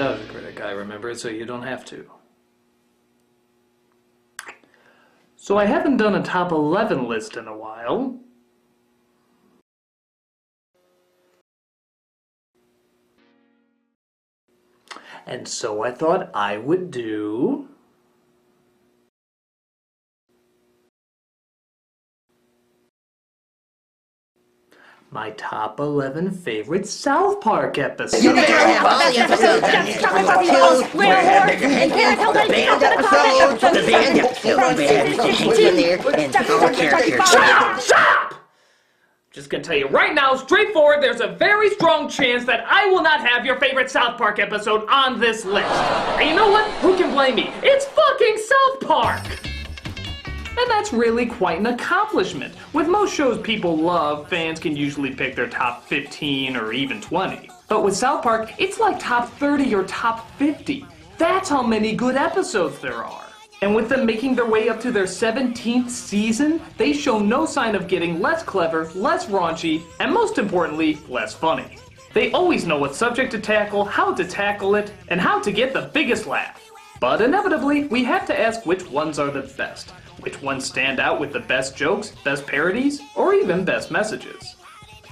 does, Critic. I remember it so you don't have to. So I haven't done a top 11 list in a while. And so I thought I would do my top 11 favorite South Park episodes. You better have all the episodes. The band episodes in there, and all the characters. Stop! Just gonna tell you right now, straightforward, there's a very strong chance that I will not have your favorite South Park episode on this list. And you know what? Who can blame me? It's fucking South Park! And that's really quite an accomplishment. With most shows people love, fans can usually pick their top 15 or even 20. But with South Park, it's like top 30 or top 50. That's how many good episodes there are. And with them making their way up to their 17th season, they show no sign of getting less clever, less raunchy, and most importantly, less funny. They always know what subject to tackle, how to tackle it, and how to get the biggest laugh. But inevitably, we have to ask which ones are the best. Which ones stand out with the best jokes, best parodies, or even best messages.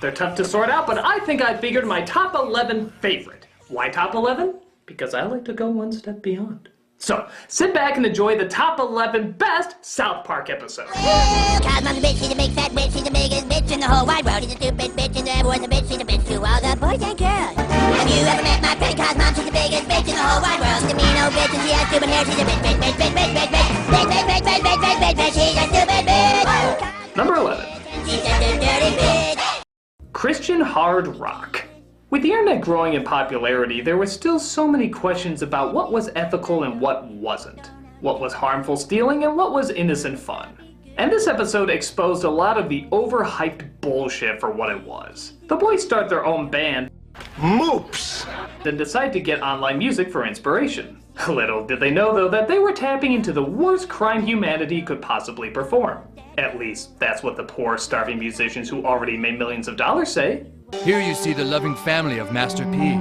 They're tough to sort out, but I think I figured my top 11 favorite. Why top 11? Because I like to go one step beyond. So, sit back and enjoy the top 11 best South Park episodes. Cosmo's a bitch, she's a big fat bitch, she's the biggest bitch in the whole wide world. She's a stupid bitch, and everyone's a bitch, she's a bitch to all the boys and girls. Have you ever met my friend Cosmo? She's the biggest bitch in the whole wide world. She's a mean old bitch, and she has stupid hair. She's a bitch, bitch, bitch, bitch, bitch, bitch, bitch, bitch, bitch, bitch, bitch, bitch, bitch, bitch, bitch, she's a stupid bitch. Number 11. She's a dirty bitch. Christian hard rock. With the internet growing in popularity, there were still so many questions about what was ethical and what wasn't. What was harmful stealing and what was innocent fun. And this episode exposed a lot of the overhyped bullshit for what it was. The boys start their own band, Moops, then decide to get online music for inspiration. Little did they know though that they were tapping into the worst crime humanity could possibly perform. At least, that's what the poor, starving musicians who already made millions of dollars say. Here you see the loving family of Master P.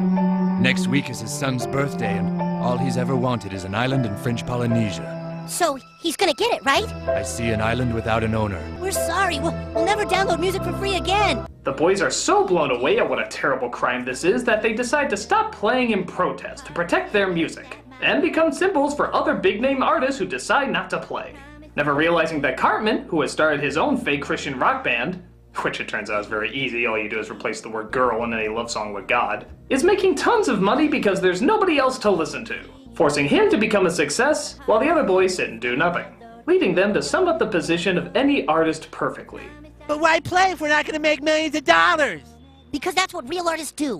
Next week is his son's birthday, and all he's ever wanted is an island in French Polynesia. So, he's gonna get it, right? I see an island without an owner. We're sorry, we'll never download music for free again. The boys are so blown away at what a terrible crime this is that they decide to stop playing in protest to protect their music, and become symbols for other big-name artists who decide not to play. Never realizing that Cartman, who has started his own fake Christian rock band, which it turns out is very easy, all you do is replace the word girl in any love song with God, is making tons of money because there's nobody else to listen to, forcing him to become a success while the other boys sit and do nothing, leading them to sum up the position of any artist perfectly. But why play if we're not gonna make millions of dollars? Because that's what real artists do.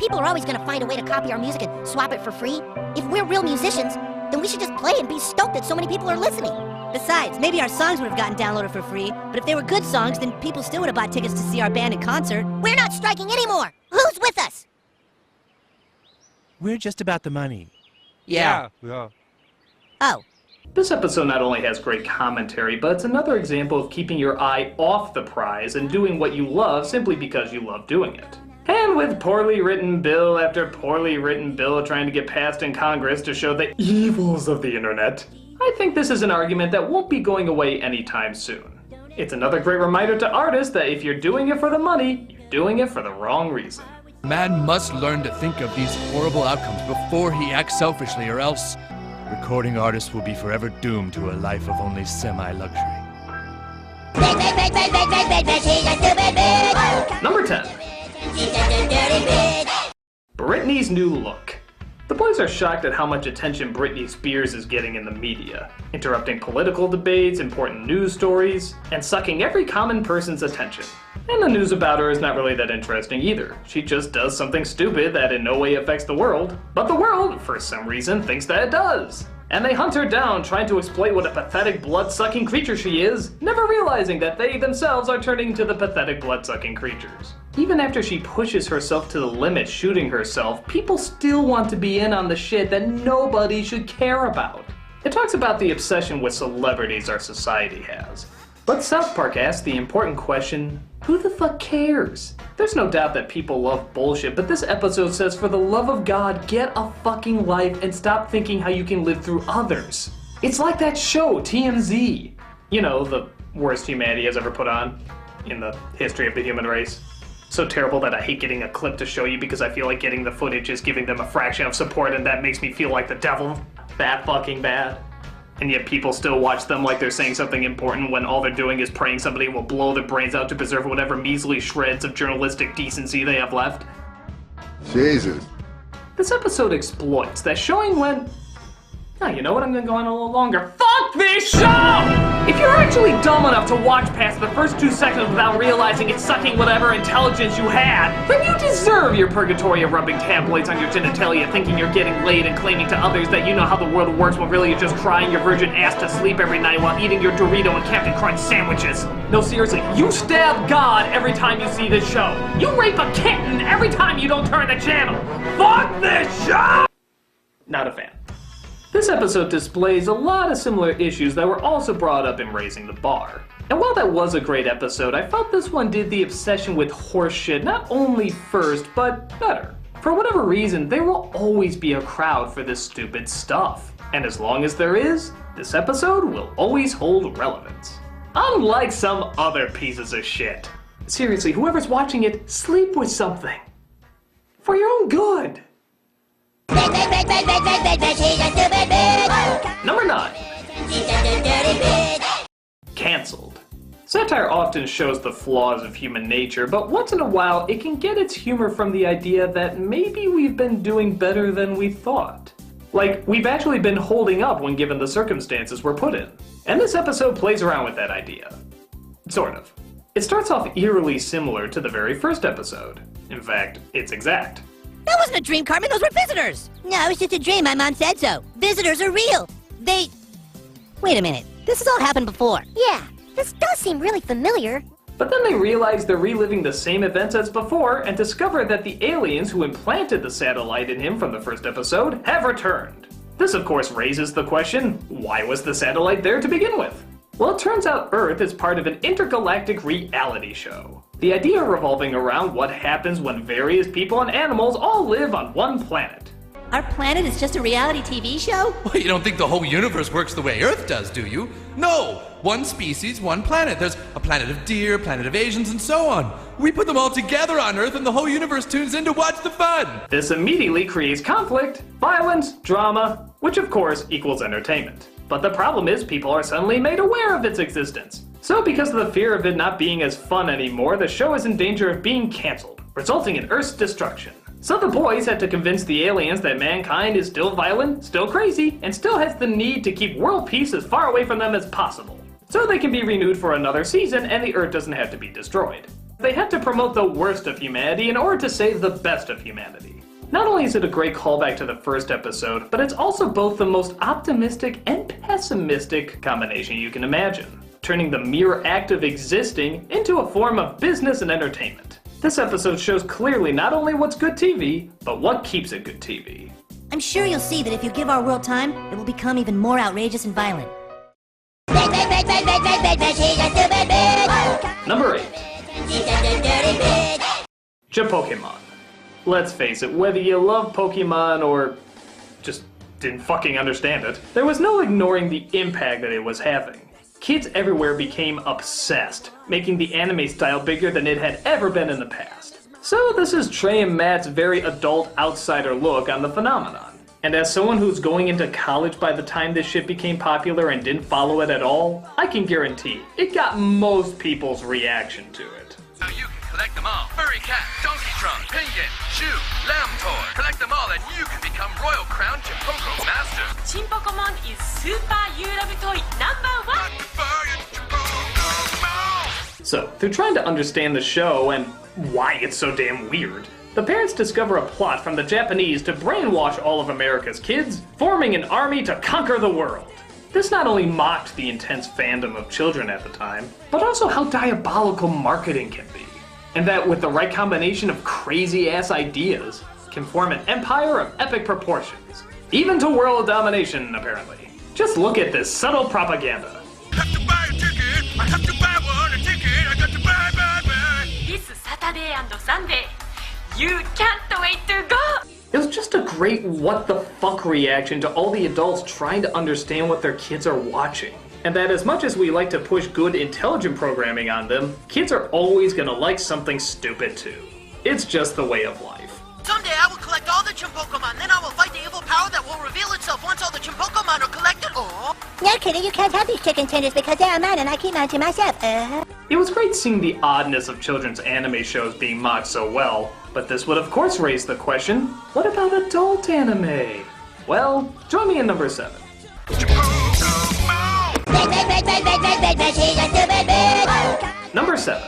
People are always gonna find a way to copy our music and swap it for free. If we're real musicians, then we should just play and be stoked that so many people are listening. Besides, maybe our songs would have gotten downloaded for free, but if they were good songs, then people still would have bought tickets to see our band in concert. We're not striking anymore. Who's with us? We're just about the money. Yeah. Oh. This episode not only has great commentary, but it's another example of keeping your eye off the prize and doing what you love simply because you love doing it. And with poorly written bill after poorly written bill trying to get passed in Congress to show the evils of the internet, I think this is an argument that won't be going away anytime soon. It's another great reminder to artists that if you're doing it for the money, you're doing it for the wrong reason. Man must learn to think of these horrible outcomes before he acts selfishly, or else recording artists will be forever doomed to a life of only semi-luxury. Number 10. Britney's new look. The boys are shocked at how much attention Britney Spears is getting in the media, interrupting political debates, important news stories, and sucking every common person's attention. And the news about her is not really that interesting either. She just does something stupid that in no way affects the world, but the world, for some reason, thinks that it does. And they hunt her down, trying to exploit what a pathetic blood-sucking creature she is, never realizing that they themselves are turning into the pathetic blood-sucking creatures. Even after she pushes herself to the limit, shooting herself, people still want to be in on the shit that nobody should care about. It talks about the obsession with celebrities our society has. But South Park asked the important question, who the fuck cares? There's no doubt that people love bullshit, but this episode says, for the love of God, get a fucking life and stop thinking how you can live through others. It's like that show, TMZ. You know, the worst humanity has ever put on in the history of the human race. So terrible that I hate getting a clip to show you because I feel like getting the footage is giving them a fraction of support, and that makes me feel like the devil. That fucking bad. And yet people still watch them like they're saying something important when all they're doing is praying somebody will blow their brains out to preserve whatever measly shreds of journalistic decency they have left. Jesus. This episode exploits that showing when... Oh, you know what? I'm gonna go on a little longer. Fuck this show! If you're actually dumb enough to watch past the first 2 seconds without realizing it's sucking whatever intelligence you had, then you deserve your purgatory of rubbing tabloids on your genitalia, thinking you're getting laid and claiming to others that you know how the world works when really you're just crying your virgin ass to sleep every night while eating your Dorito and Captain Crunch sandwiches. No, seriously, you stab God every time you see this show. You rape a kitten every time you don't turn the channel. Fuck this show! Not a fan. This episode displays a lot of similar issues that were also brought up in Raising the Bar. And while that was a great episode, I felt this one did the obsession with horseshit not only first, but better. For whatever reason, there will always be a crowd for this stupid stuff. And as long as there is, this episode will always hold relevance. Unlike some other pieces of shit. Seriously, whoever's watching it, sleep with something. For your own good. Number 9. Cancelled. Satire often shows the flaws of human nature, but once in a while it can get its humor from the idea that maybe we've been doing better than we thought. Like, we've actually been holding up when given the circumstances we're put in. And this episode plays around with that idea. Sort of. It starts off eerily similar to the very first episode. In fact, it's exact. That wasn't a dream, Cartman. Those were visitors. No, it's just a dream. My mom said so. Visitors are real. Wait a minute. This has all happened before. Yeah, this does seem really familiar. But then they realize they're reliving the same events as before and discover that the aliens who implanted the satellite in him from the first episode have returned. This, of course, raises the question, why was the satellite there to begin with? Well, it turns out Earth is part of an intergalactic reality show. The idea revolving around what happens when various people and animals all live on one planet. Our planet is just a reality TV show? Well, you don't think the whole universe works the way Earth does, do you? No! One species, one planet. There's a planet of deer, a planet of Asians, and so on. We put them all together on Earth and the whole universe tunes in to watch the fun! This immediately creates conflict, violence, drama, which of course equals entertainment. But the problem is people are suddenly made aware of its existence. So because of the fear of it not being as fun anymore, the show is in danger of being cancelled, resulting in Earth's destruction. So the boys had to convince the aliens that mankind is still violent, still crazy, and still has the need to keep world peace as far away from them as possible. So they can be renewed for another season and the Earth doesn't have to be destroyed. They had to promote the worst of humanity in order to save the best of humanity. Not only is it a great callback to the first episode, but it's also both the most optimistic and pessimistic combination you can imagine, turning the mere act of existing into a form of business and entertainment. This episode shows clearly not only what's good TV, but what keeps it good TV. I'm sure you'll see that if you give our world time, it will become even more outrageous and violent. Number 8. Pokemon. Let's face it, whether you love Pokemon or just didn't fucking understand it, there was no ignoring the impact that it was having. Kids everywhere became obsessed, making the anime style bigger than it had ever been in the past. So this is Trey and Matt's very adult outsider look on the phenomenon. And as someone who's going into college by the time this shit became popular and didn't follow it at all, I can guarantee it got most people's reaction to it. So you can collect them all. Furry cat, donkey trunk, penguin, shoe, lamb toy. Collect them all and you can become Royal Crown Chipoko Master. Pokemon is Super You-Love Toy #1! So, through trying to understand the show and why it's so damn weird, the parents discover a plot from the Japanese to brainwash all of America's kids, forming an army to conquer the world. This not only mocked the intense fandom of children at the time, but also how diabolical marketing can be. And that with the right combination of crazy-ass ideas, can form an empire of epic proportions. Even to world domination, apparently. Just look at this subtle propaganda. Have to buy a ticket. I have to buy one, a ticket, I got to buy. This Saturday and Sunday, you can't wait to go! It was just a great what the fuck reaction to all the adults trying to understand what their kids are watching. And that as much as we like to push good, intelligent programming on them, kids are always gonna like something stupid too. It's just the way of life. Someday I will collect all the Chimpokemon, then I will fight the evil power that will reveal itself once all the Chimpokemon are collected. Oh. No, Kitty, you can't have these chicken tenders because they are mine and I keep mine to myself. It was great seeing the oddness of children's anime shows being mocked so well, but this would of course raise the question, what about adult anime? Well, join me in number 7. Number 7.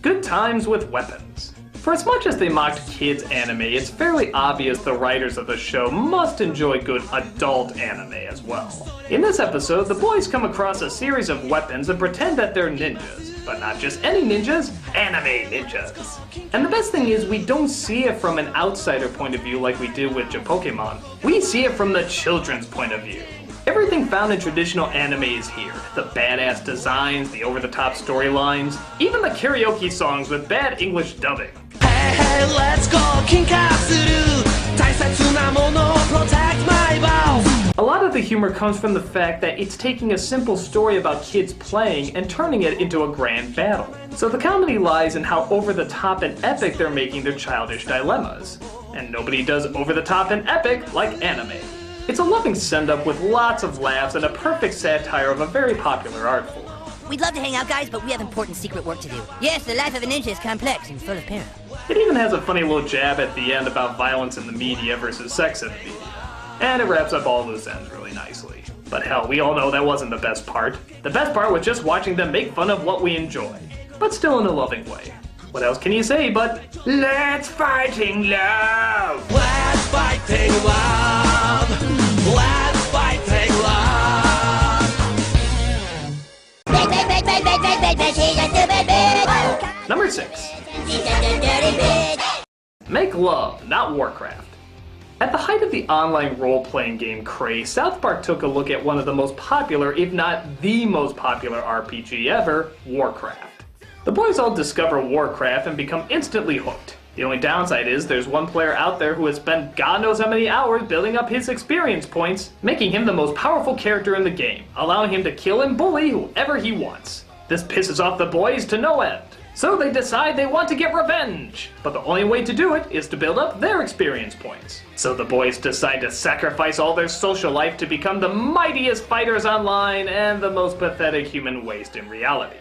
Good Times with Weapons. For as much as they mocked kids anime, it's fairly obvious the writers of the show must enjoy good adult anime as well. In this episode, the boys come across a series of weapons and pretend that they're ninjas. But not just any ninjas, anime ninjas. And the best thing is we don't see it from an outsider point of view like we did with Pokemon. We see it from the children's point of view. Everything found in traditional anime is here. The badass designs, the over-the-top storylines, even the karaoke songs with bad English dubbing. Hey, hey, let's go, Kinkasuru! Taisetsu na mono, protect my balls! A lot of the humor comes from the fact that it's taking a simple story about kids playing and turning it into a grand battle. So the comedy lies in how over-the-top and epic they're making their childish dilemmas. And nobody does over-the-top and epic like anime. It's a loving send-up with lots of laughs and a perfect satire of a very popular art form. We'd love to hang out, guys, but we have important secret work to do. Yes, the life of a ninja is complex and full of peril. It even has a funny little jab at the end about violence in the media versus sex in the media. And it wraps up all loose ends really nicely. But hell, we all know that wasn't the best part. The best part was just watching them make fun of what we enjoy. But still in a loving way. What else can you say but, let's fighting love! Let's fighting love! Let's fighting love! Number 6. Make love, not Warcraft. At the height of the online role-playing game craze, South Park took a look at one of the most popular, if not the most popular RPG ever, Warcraft. The boys all discover Warcraft and become instantly hooked. The only downside is there's one player out there who has spent God knows how many hours building up his experience points, making him the most powerful character in the game, allowing him to kill and bully whoever he wants. This pisses off the boys to no end. So they decide they want to get revenge, but the only way to do it is to build up their experience points. So the boys decide to sacrifice all their social life to become the mightiest fighters online and the most pathetic human waste in reality.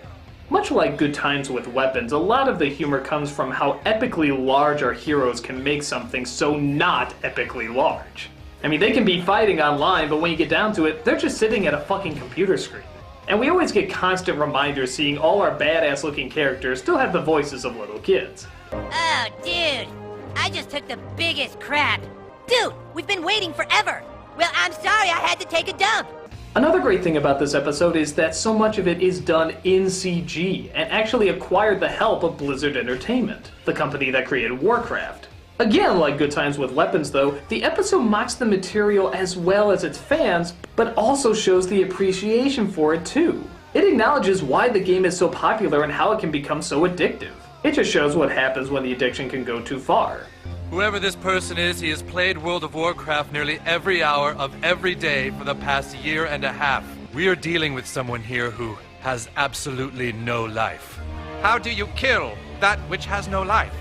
Much like Good Times with Weapons, a lot of the humor comes from how epically large our heroes can make something so not epically large. I mean, they can be fighting online, but when you get down to it, they're just sitting at a fucking computer screen. And we always get constant reminders seeing all our badass looking characters still have the voices of little kids. Oh, dude. I just took the biggest crap. Dude, we've been waiting forever. Well, I'm sorry I had to take a dump. Another great thing about this episode is that so much of it is done in CG and actually acquired the help of Blizzard Entertainment, the company that created Warcraft. Again, like Good Times with Weapons though, the episode mocks the material as well as its fans, but also shows the appreciation for it too. It acknowledges why the game is so popular and how it can become so addictive. It just shows what happens when the addiction can go too far. Whoever this person is, he has played World of Warcraft nearly every hour of every day for the past year and a half. We are dealing with someone here who has absolutely no life. How do you kill that which has no life?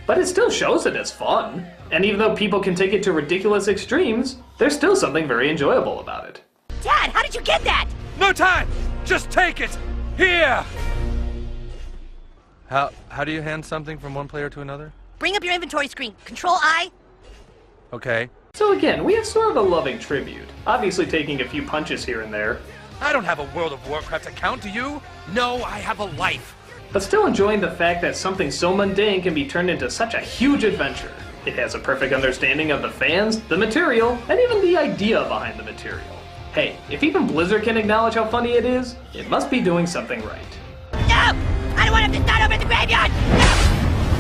But it still shows it as fun. And even though people can take it to ridiculous extremes, there's still something very enjoyable about it. Dad, how did you get that? No time! Just take it! Here! How do you hand something from one player to another? Bring up your inventory screen. Control-I. Okay. So again, we have sort of a loving tribute, obviously taking a few punches here and there. I don't have a World of Warcraft account, do you? No, I have a life. But still enjoying the fact that something so mundane can be turned into such a huge adventure. It has a perfect understanding of the fans, the material, and even the idea behind the material. Hey, if even Blizzard can acknowledge how funny it is, it must be doing something right. No! I don't want him to start over at the graveyard! No!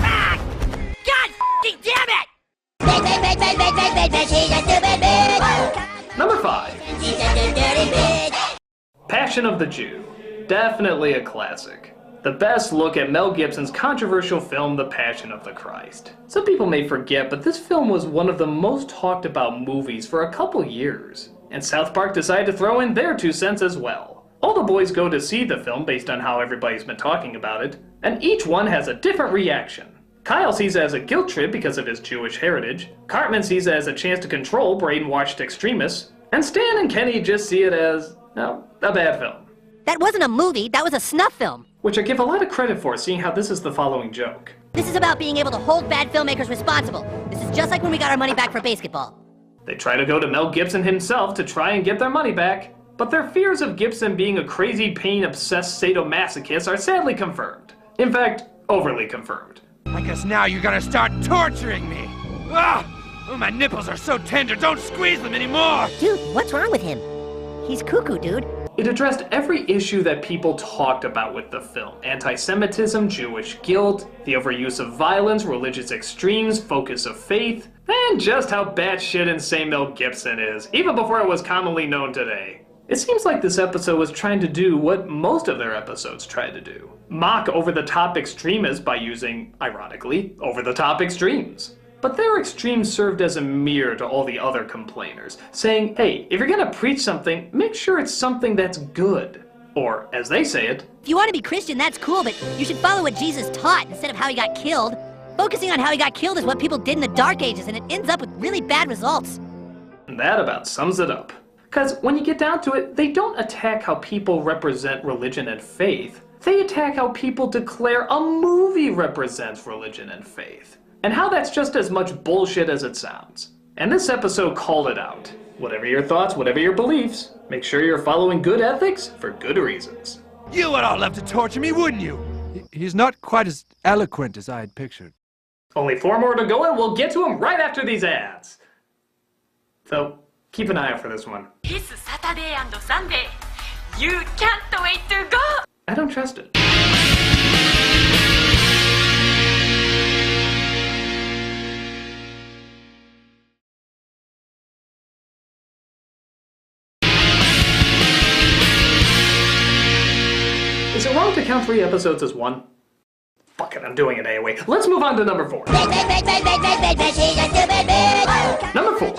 Ah! God damn it! Number 5. Passion of the Jew. Definitely a classic. The best look at Mel Gibson's controversial film, The Passion of the Christ. Some people may forget, but this film was one of the most talked about movies for a couple years. And South Park decided to throw in their 2 cents as well. All the boys go to see the film based on how everybody's been talking about it, and each one has a different reaction. Kyle sees it as a guilt trip because of his Jewish heritage, Cartman sees it as a chance to control brainwashed extremists, and Stan and Kenny just see it as, well, a bad film. That wasn't a movie, that was a snuff film. Which I give a lot of credit for, seeing how this is the following joke. This is about being able to hold bad filmmakers responsible. This is just like when we got our money back for basketball. They try to go to Mel Gibson himself to try and get their money back, but their fears of Gibson being a crazy, pain-obsessed sadomasochist are sadly confirmed. In fact, overly confirmed. I guess now you're gonna start torturing me. Ah! Oh, my nipples are so tender, don't squeeze them anymore! Dude, what's wrong with him? He's cuckoo, dude. It addressed every issue that people talked about with the film. Anti-Semitism, Jewish guilt, the overuse of violence, religious extremes, focus of faith, and just how batshit insane Mel Gibson is, even before it was commonly known today. It seems like this episode was trying to do what most of their episodes tried to do. Mock over-the-top extremists by using, ironically, over-the-top extremes. But their extremes served as a mirror to all the other complainers, saying, hey, if you're gonna preach something, make sure it's something that's good. Or, as they say it, if you want to be Christian, that's cool, but you should follow what Jesus taught instead of how he got killed. Focusing on how he got killed is what people did in the Dark Ages, and it ends up with really bad results. That about sums it up. Because when you get down to it, they don't attack how people represent religion and faith. They attack how people declare a movie represents religion and faith. And how that's just as much bullshit as it sounds. And this episode called it out. Whatever your thoughts, whatever your beliefs, make sure you're following good ethics for good reasons. You would all love to torture me, wouldn't you? He's not quite as eloquent as I had pictured. Only 4 more to go and we'll get to him right after these ads. So, keep an eye out for this one. It's Saturday and Sunday. You can't wait to go! I don't trust it. Is it wrong to count 3 episodes as 1? Fuck it, I'm doing it anyway. Let's move on to number 4. Number 4.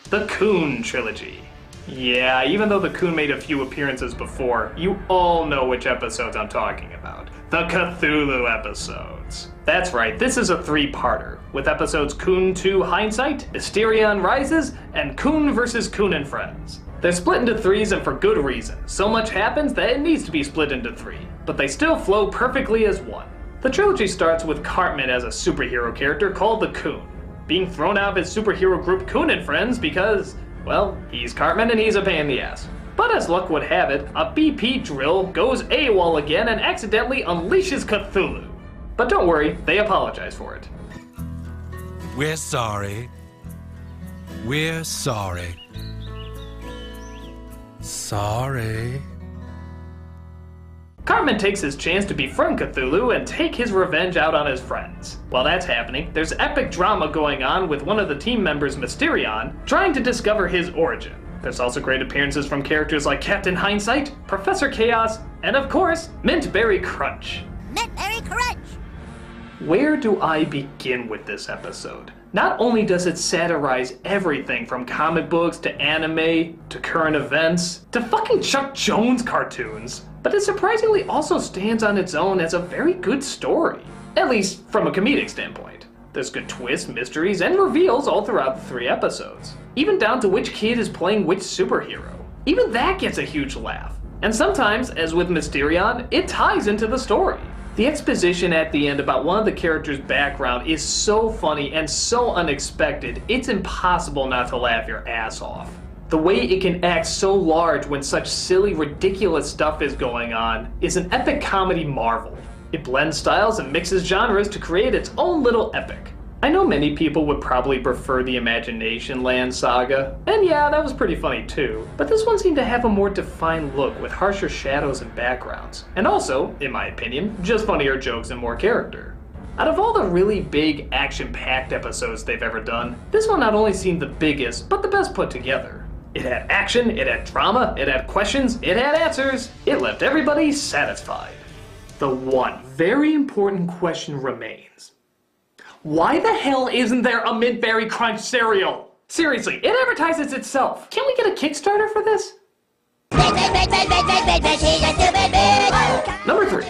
The Coon Trilogy. Yeah, even though the Coon made a few appearances before, you all know which episodes I'm talking about. The Cthulhu episodes. That's right, this is a 3-parter, with episodes Coon 2 Hindsight, Mysterion Rises, and Coon vs. Coon and Friends. They're split into 3s and for good reason. So much happens that it needs to be split into 3, but they still flow perfectly as one. The trilogy starts with Cartman as a superhero character called the Coon, being thrown out of his superhero group Coon and Friends because, well, he's Cartman and he's a pain in the ass. But as luck would have it, a BP drill goes AWOL again and accidentally unleashes Cthulhu. But don't worry, they apologize for it. We're sorry. We're sorry. Sorry. Cartman takes his chance to befriend Cthulhu and take his revenge out on his friends. While that's happening, there's epic drama going on with one of the team members, Mysterion, trying to discover his origin. There's also great appearances from characters like Captain Hindsight, Professor Chaos, and of course, Mint Berry Crunch. Mint Berry Crunch! Where do I begin with this episode? Not only does it satirize everything from comic books to anime to current events to fucking Chuck Jones cartoons, but it surprisingly also stands on its own as a very good story, at least from a comedic standpoint. There's good twists, mysteries, and reveals all throughout the 3 episodes, even down to which kid is playing which superhero. Even that gets a huge laugh. And sometimes, as with Mysterion, it ties into the story. The exposition at the end about one of the characters' background is so funny and so unexpected, it's impossible not to laugh your ass off. The way it can act so large when such silly, ridiculous stuff is going on is an epic comedy marvel. It blends styles and mixes genres to create its own little epic. I know many people would probably prefer the Imagination Land saga, and yeah, that was pretty funny too, but this one seemed to have a more defined look with harsher shadows and backgrounds, and also, in my opinion, just funnier jokes and more character. Out of all the really big, action-packed episodes they've ever done, this one not only seemed the biggest, but the best put together. It had action, it had drama, it had questions, it had answers. It left everybody satisfied. The one very important question remains. Why the hell isn't there a Mint Berry Crunch cereal? Seriously, it advertises itself. Can we get a Kickstarter for this? Number 3.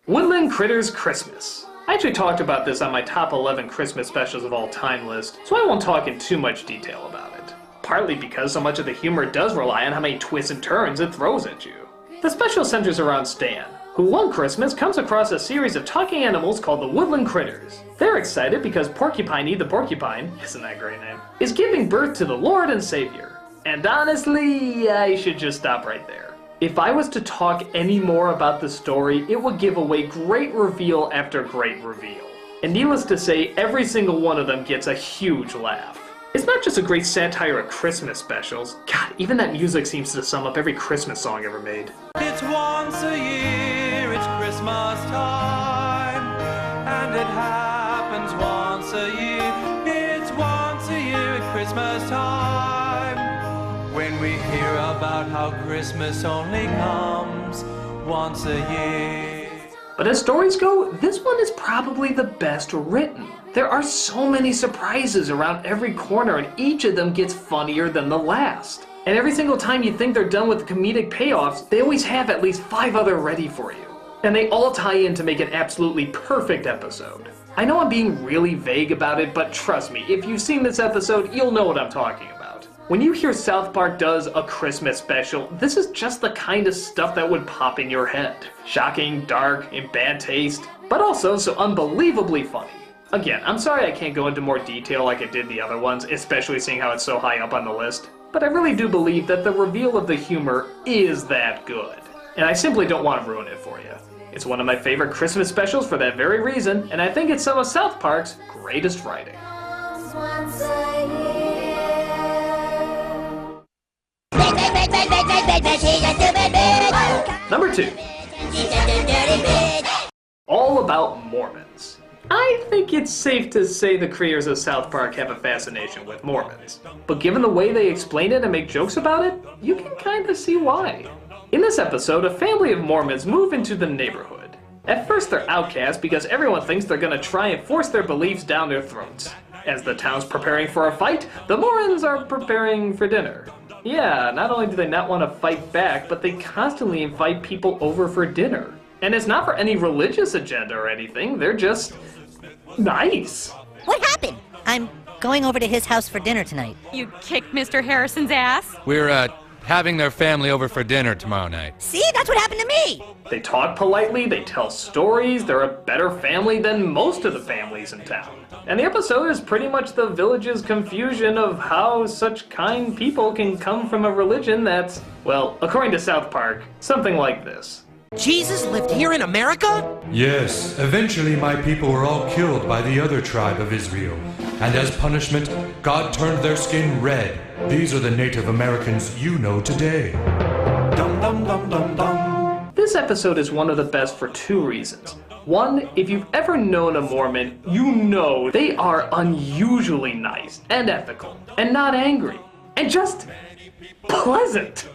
Woodland Critters Christmas. I actually talked about this on my top 11 Christmas specials of all time list, so I won't talk in too much detail about it. Partly because so much of the humor does rely on how many twists and turns it throws at you. The special centers around Stan, who one Christmas comes across a series of talking animals called the Woodland Critters. They're excited because Porcupiney the Porcupine, isn't that a great name, is giving birth to the Lord and Savior. And honestly, I should just stop right there. If I was to talk any more about the story, it would give away great reveal after great reveal. And needless to say, every single one of them gets a huge laugh. It's not just a great satire of Christmas specials. God, even that music seems to sum up every Christmas song ever made. It's once a year, it's Christmas time, and it happens once a year. It's once a year at Christmas time, when we hear about how Christmas only comes once a year. But as stories go, this one is probably the best written. There are so many surprises around every corner, and each of them gets funnier than the last. And every single time you think they're done with the comedic payoffs, they always have at least 5 other ready for you. And they all tie in to make an absolutely perfect episode. I know I'm being really vague about it, but trust me, if you've seen this episode, you'll know what I'm talking about. When you hear South Park does a Christmas special, this is just the kind of stuff that would pop in your head. Shocking, dark, in bad taste, but also so unbelievably funny. Again, I'm sorry I can't go into more detail like I did the other ones, especially seeing how it's so high up on the list. But I really do believe that the reveal of the humor is that good. And I simply don't want to ruin it for you. It's one of my favorite Christmas specials for that very reason, and I think it's some of South Park's greatest writing. Number 2. All About Mormons. I think it's safe to say the creators of South Park have a fascination with Mormons. But given the way they explain it and make jokes about it, you can kind of see why. In this episode, a family of Mormons move into the neighborhood. At first they're outcast because everyone thinks they're gonna try and force their beliefs down their throats. As the town's preparing for a fight, the Mormons are preparing for dinner. Yeah, not only do they not want to fight back, but they constantly invite people over for dinner. And it's not for any religious agenda or anything, they're just nice. What happened? I'm going over to his house for dinner tonight. You kicked Mr. Harrison's ass? We're, having their family over for dinner tomorrow night. See, that's what happened to me. They talk politely, they tell stories, they're a better family than most of the families in town. And the episode is pretty much the village's confusion of how such kind people can come from a religion that's, well, according to South Park, something like this. Jesus lived here in America? Yes, eventually my people were all killed by the other tribe of Israel. And as punishment, God turned their skin red. These are the Native Americans you know today. Dum dum dum dum dum. This episode is one of the best for 2 reasons. One, if you've ever known a Mormon, you know they are unusually nice and ethical and not angry and just pleasant.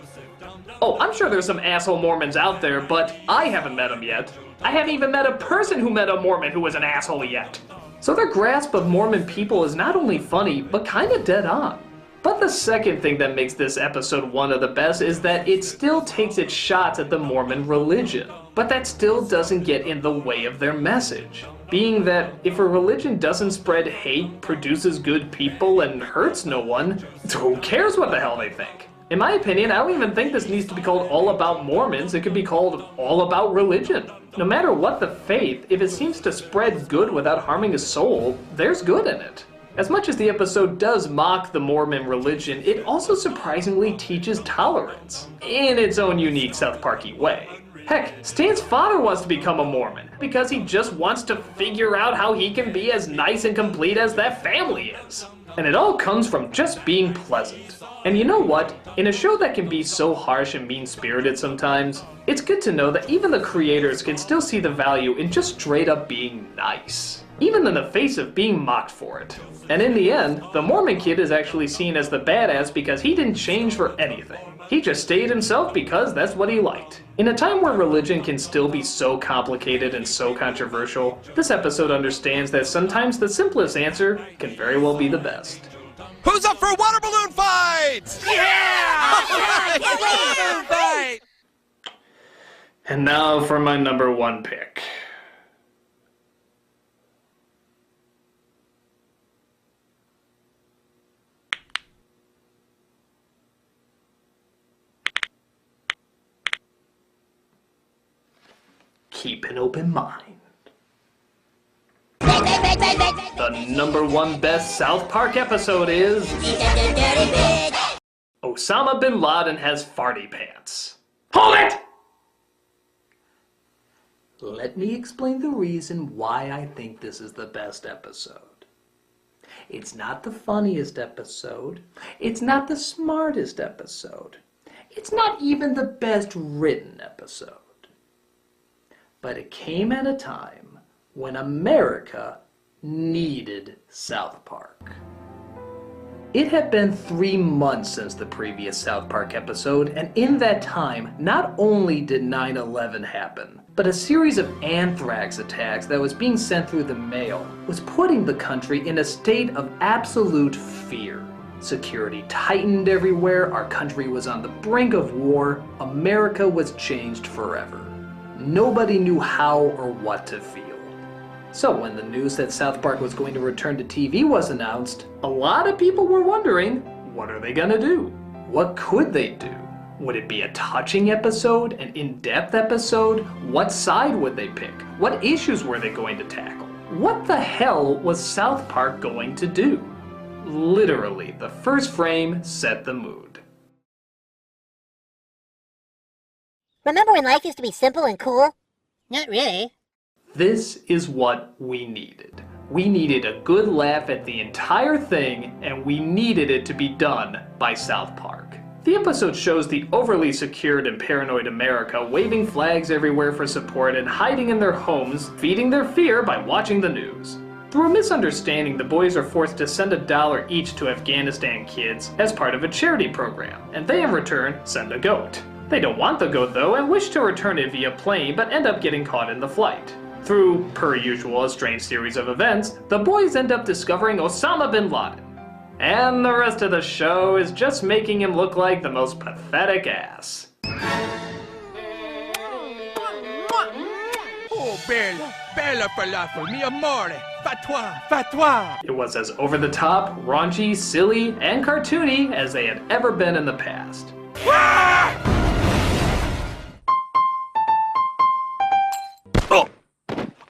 Oh, I'm sure there's some asshole Mormons out there, but I haven't met them yet. I haven't even met a person who met a Mormon who was an asshole yet. So their grasp of Mormon people is not only funny, but kind of dead on. But the second thing that makes this episode one of the best is that it still takes its shots at the Mormon religion. But that still doesn't get in the way of their message. Being that if a religion doesn't spread hate, produces good people, and hurts no one, who cares what the hell they think? In my opinion, I don't even think this needs to be called All About Mormons. It could be called All About Religion. No matter what the faith, if it seems to spread good without harming a soul, there's good in it. As much as the episode does mock the Mormon religion, it also surprisingly teaches tolerance, in its own unique South Parky way. Heck, Stan's father wants to become a Mormon, because he just wants to figure out how he can be as nice and complete as that family is. And it all comes from just being pleasant. And you know what? In a show that can be so harsh and mean-spirited sometimes, it's good to know that even the creators can still see the value in just straight up being nice, even in the face of being mocked for it. And in the end, the Mormon kid is actually seen as the badass because he didn't change for anything. He just stayed himself because that's what he liked. In a time where religion can still be so complicated and so controversial, this episode understands that sometimes the simplest answer can very well be the best. Who's up for water balloon fights? Yeah! Balloon fight! And now for my number one pick. Keep an open mind. The number one best South Park episode is Osama bin Laden has farty pants. Hold it! Let me explain the reason why I think this is the best episode. It's not the funniest episode. It's not the smartest episode. It's not even the best written episode. But it came at a time when America needed South Park. It had been 3 months since the previous South Park episode, and in that time, not only did 9/11 happen, but a series of anthrax attacks that was being sent through the mail was putting the country in a state of absolute fear. Security tightened everywhere, our country was on the brink of war, America was changed forever. Nobody knew how or what to feel. So when the news that South Park was going to return to TV was announced, a lot of people were wondering, what are they gonna do? What could they do? Would it be a touching episode, an in-depth episode? What side would they pick? What issues were they going to tackle? What the hell was South Park going to do? Literally, the first frame set the mood. Remember when life used to be simple and cool? Not really. This is what we needed. We needed a good laugh at the entire thing, and we needed it to be done by South Park. The episode shows the overly secured and paranoid America waving flags everywhere for support and hiding in their homes, feeding their fear by watching the news. Through a misunderstanding, the boys are forced to send $1 each to Afghanistan kids as part of a charity program, and they in return send a goat. They don't want the goat though and wish to return it via plane, but end up getting caught in the flight. Through, per usual, a strange series of events, the boys end up discovering Osama bin Laden. And the rest of the show is just making him look like the most pathetic ass. Oh, bella, bella falafel, mi amore, fatwa, fatwa. It was as over-the-top, raunchy, silly, and cartoony as they had ever been in the past. Oh!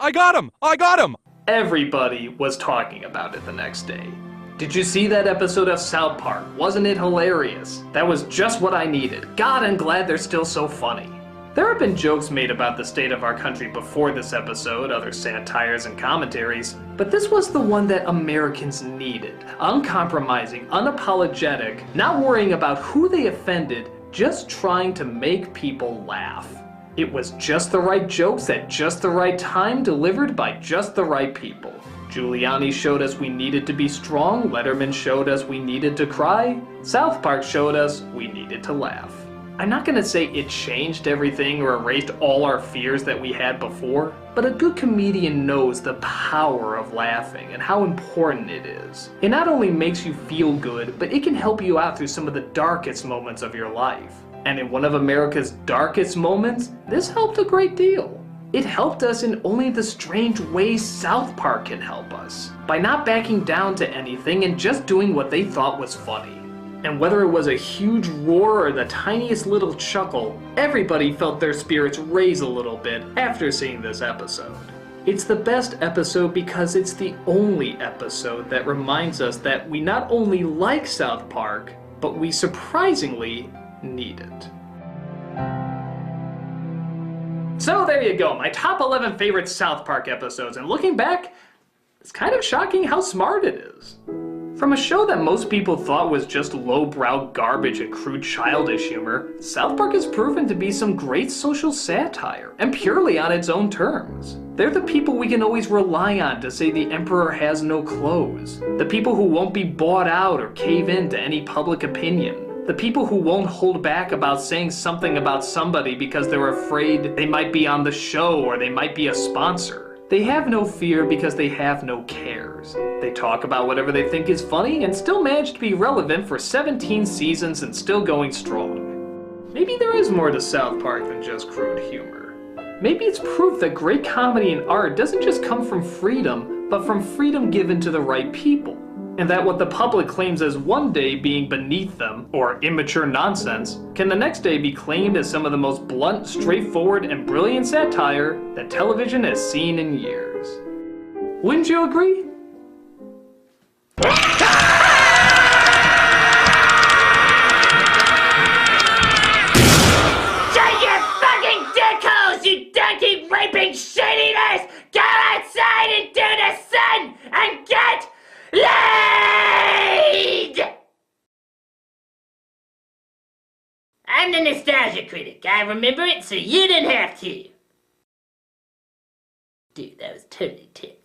I got him! I got him! Everybody was talking about it the next day. Did you see that episode of South Park? Wasn't it hilarious? That was just what I needed. God, I'm glad they're still so funny. There have been jokes made about the state of our country before this episode, other satires and commentaries, but this was the one that Americans needed. Uncompromising, unapologetic, not worrying about who they offended, just trying to make people laugh. It was just the right jokes at just the right time, delivered by just the right people. Giuliani showed us we needed to be strong, Letterman showed us we needed to cry, South Park showed us we needed to laugh. I'm not gonna say it changed everything or erased all our fears that we had before, but a good comedian knows the power of laughing and how important it is. It not only makes you feel good, but it can help you out through some of the darkest moments of your life. And in one of America's darkest moments, this helped a great deal. It helped us in only the strange ways South Park can help us, by not backing down to anything and just doing what they thought was funny. And whether it was a huge roar or the tiniest little chuckle, everybody felt their spirits raise a little bit after seeing this episode. It's the best episode because it's the only episode that reminds us that we not only like South Park, but we surprisingly need it. So there you go, my top 11 favorite South Park episodes, and looking back, it's kind of shocking how smart it is. From a show that most people thought was just lowbrow garbage and crude childish humor, South Park has proven to be some great social satire, and purely on its own terms. They're the people we can always rely on to say the emperor has no clothes. The people who won't be bought out or cave in to any public opinion. The people who won't hold back about saying something about somebody because they're afraid they might be on the show or they might be a sponsor. They have no fear because they have no cares. They talk about whatever they think is funny and still manage to be relevant for 17 seasons and still going strong. Maybe there is more to South Park than just crude humor. Maybe it's proof that great comedy and art doesn't just come from freedom, but from freedom given to the right people. And that what the public claims as one day being beneath them, or immature nonsense, can the next day be claimed as some of the most blunt, straightforward, and brilliant satire that television has seen in years. Wouldn't you agree? Shut your fucking dick holes, you donkey raping shit-eaters! Go outside into the sun and get laid! I'm the Nostalgia Critic. I remember it so you didn't have to. Dude, that was totally tipped.